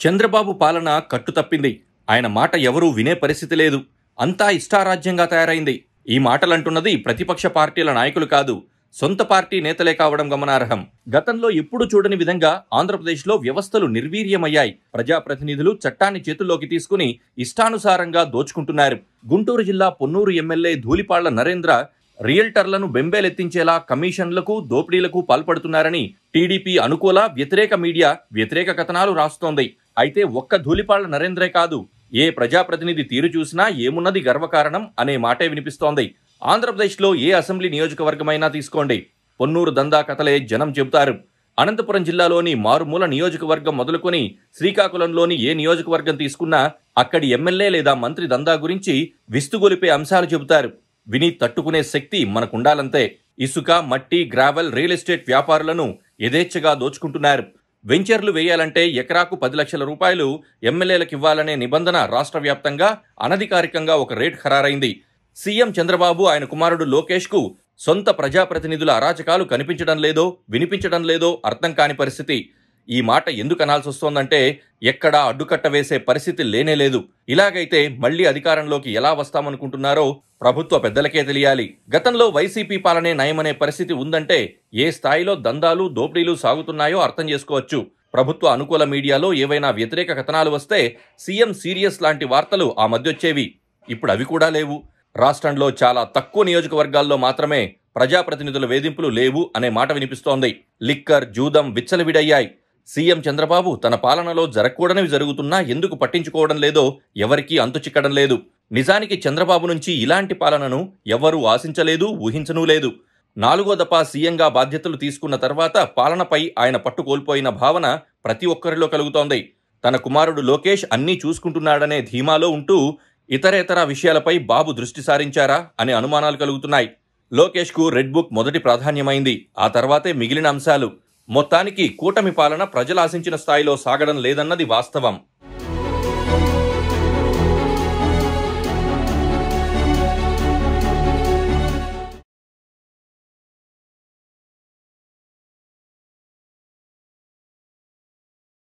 చంద్రబాబు పాలన కట్టుతప్పింది. ఆయన మాట ఎవరూ వినే పరిస్థితి లేదు. అంతా ఇష్టారాజ్యంగా తయారైంది. ఈ మాటలంటున్నది ప్రతిపక్ష పార్టీల నాయకులు కాదు, సొంత పార్టీ నేతలే కావడం గమనార్హం. గతంలో ఎప్పుడు చూడని విధంగా ఆంధ్రప్రదేశ్లో వ్యవస్థలు నిర్వీర్యమయ్యాయి. ప్రజాప్రతినిధులు చట్టాన్ని చేతుల్లోకి తీసుకుని ఇష్టానుసారంగా దోచుకుంటున్నారు. గుంటూరు జిల్లా పొన్నూరు ఎమ్మెల్యే ధూళిపాళ్ల నరేంద్ర రియల్టర్లను బెంబేలెత్తించేలా కమిషన్లకు, దోపిడీలకు పాల్పడుతున్నారని టీడీపీ అనుకూల, వ్యతిరేక మీడియా వ్యతిరేక కథనాలు రాస్తోంది. అయితే ఒక్క ధూళిపాళ్ల నరేంద్రే కాదు, ఏ ప్రజాప్రతినిధి తీరు చూసినా ఏమున్నది గర్వకారణం అనే మాటే వినిపిస్తోంది. ఆంధ్రప్రదేశ్లో ఏ అసెంబ్లీ నియోజకవర్గమైనా తీసుకోండి, పొన్నూరు దందా కథలే జనం చెబుతారు. అనంతపురం జిల్లాలోని మారుమూల నియోజకవర్గం మొదలుకొని శ్రీకాకుళంలోని ఏ నియోజకవర్గం తీసుకున్నా అక్కడి ఎమ్మెల్యే లేదా మంత్రి దందా గురించి విస్తుగొలిపే అంశాలు చెబుతారు. విని తట్టుకునే శక్తి మనకుండాలంతే. ఇసుక, మట్టి, గ్రావెల్, రియల్ ఎస్టేట్ వ్యాపారులను యథేచ్ఛగా దోచుకుంటున్నారు. వెంచర్లు వేయాలంటే ఎకరాకు 10 లక్షల రూపాయలు ఎమ్మెల్యేలకు ఇవ్వాలనే నిబంధన రాష్ట్ర వ్యాప్తంగా అనధికారికంగా ఒక రేట్ ఖరారైంది. సీఎం చంద్రబాబు, ఆయన కుమారుడు లోకేష్ కు సొంత ప్రజాప్రతినిధుల అరాచకాలు కనిపించడం లేదో, వినిపించడం లేదో అర్థం కాని పరిస్థితి. ఈ మాట ఎందుకు అనాల్సి వస్తోందంటే ఎక్కడా అడ్డుకట్ట వేసే పరిస్థితి లేనేలేదు. ఇలాగైతే మళ్లీ అధికారంలోకి ఎలా వస్తామనుకుంటున్నారో ప్రభుత్వ పెద్దలకే తెలియాలి. గతంలో వైసీపీ పాలనే నయమనే పరిస్థితి ఉందంటే ఏ స్థాయిలో దందాలు, దోపిడీలు సాగుతున్నాయో అర్థం చేసుకోవచ్చు. ప్రభుత్వ అనుకూల మీడియాలో ఏవైనా వ్యతిరేక కథనాలు వస్తే సీఎం సీరియస్ లాంటి వార్తలు ఆ మధ్యొచ్చేవి. ఇప్పుడు అవి కూడా లేవు. రాష్ట్రంలో చాలా తక్కువ నియోజకవర్గాల్లో మాత్రమే ప్రజాప్రతినిధుల వేధింపులు లేవు అనే మాట వినిపిస్తోంది. లిక్కర్, జూదం విచ్చలవిడయ్యాయి. సీఎం చంద్రబాబు తన పాలనలో జరగకూడనివి జరుగుతున్నా ఎందుకు పట్టించుకోవడం లేదో ఎవరికీ అంతుచిక్కడం లేదు. నిజానికి చంద్రబాబు నుంచి ఇలాంటి పాలనను ఎవ్వరూ ఆశించలేదు, ఊహించనూ లేదు. 4వ దఫా సీఎంగా బాధ్యతలు తీసుకున్న తర్వాత పాలనపై ఆయన పట్టు కోల్పోయిన భావన ప్రతి ఒక్కరిలో కలుగుతోంది. తన కుమారుడు లోకేష్ అన్నీ చూసుకుంటున్నాడనే ధీమాలో ఉంటూ ఇతరేతర విషయాలపై బాబు దృష్టి సారించారా అనే అనుమానాలు కలుగుతున్నాయి. లోకేష్ కు రెడ్ బుక్ మొదటి ప్రాధాన్యమైంది, ఆ తర్వాతే మిగిలిన అంశాలు. మొత్తానికి కూటమి పాలన ప్రజలు ఆశించిన స్థాయిలో సాగడం లేదన్నది వాస్తవం.